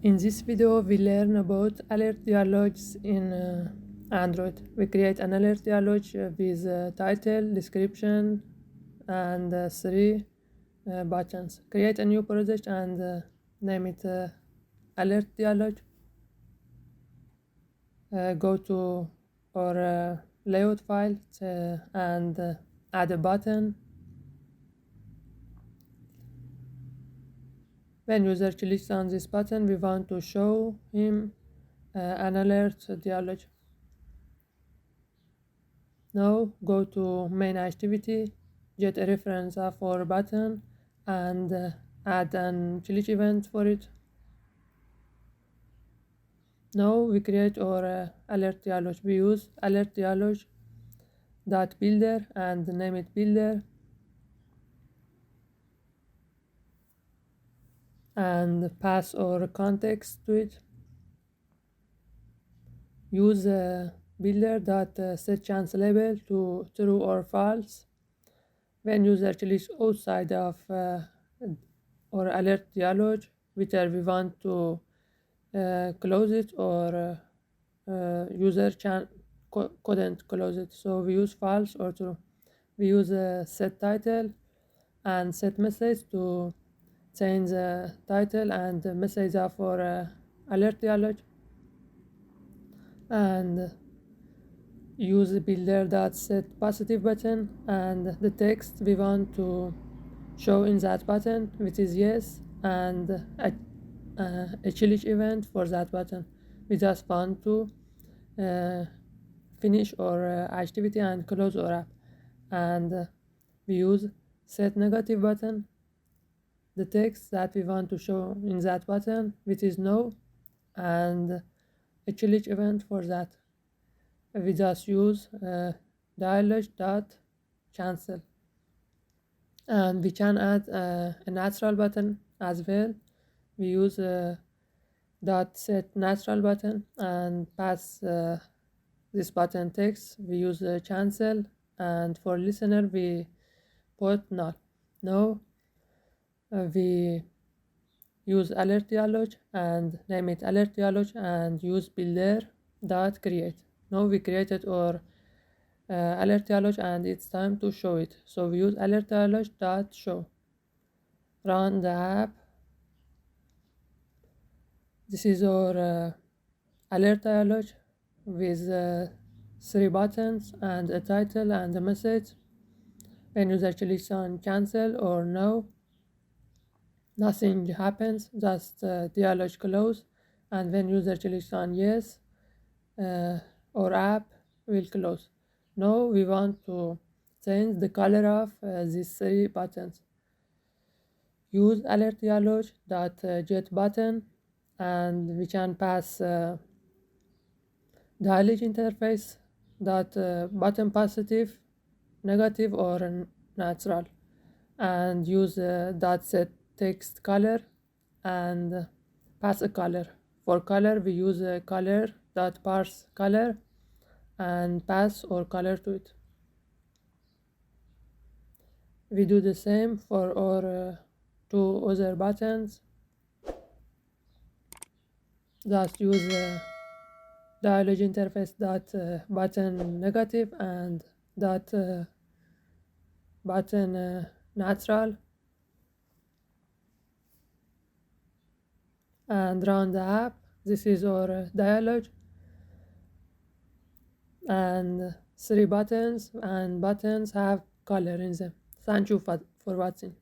In this video, we learn about alert dialogues in Android. We create an alert dialog with title, description, and three buttons. Create a new project and name it alert dialog. Go to our layout file and add a button. When user clicks on this button, we want to show him an alert dialog. Now go to main activity, get a reference of our button, and add an click event for it. Now we create our alert dialog. We use alert dialog dot builder and name it builder, and pass our context to it. Use builder dot set chance label to true or false. When user clicks outside of our alert dialog, whether we want to close it or user couldn't close it, so we use false or true. We use set title and set message to change the title and the message of our alert dialog, and use builder.set positive button and the text we want to show in that button, which is yes, and a click event for that button. We just want to finish our activity and close our app, and we use set negative button, the text that we want to show in that button, which is no, and a click event for that. We just use dialog dot cancel, and we can add a natural button as well. We use dot set natural button and pass this button text. We use cancel, and for listener we put null. Now we use alert dialog and name it alert dialog and use builder dot create. Now we created our alert dialog and it's time to show it. So we use alert dialog dot show. Run the app. This is our alert dialog with three buttons and a title and a message. When user clicks on cancel or no, nothing happens, just dialog close, and when user clicks on yes, our app will close. Now we want to change the color of these three buttons. Use alert dialog dot get button, and we can pass dialog interface dot button positive, negative, or natural, and use dot set text color and pass a color. For color we use color dot parse color and pass our color to it. We do the same for our two other buttons. Just use dialog interface dot button negative and dot button natural, and run the app. This is our dialog and three buttons, and buttons have color in them. Thank you for watching.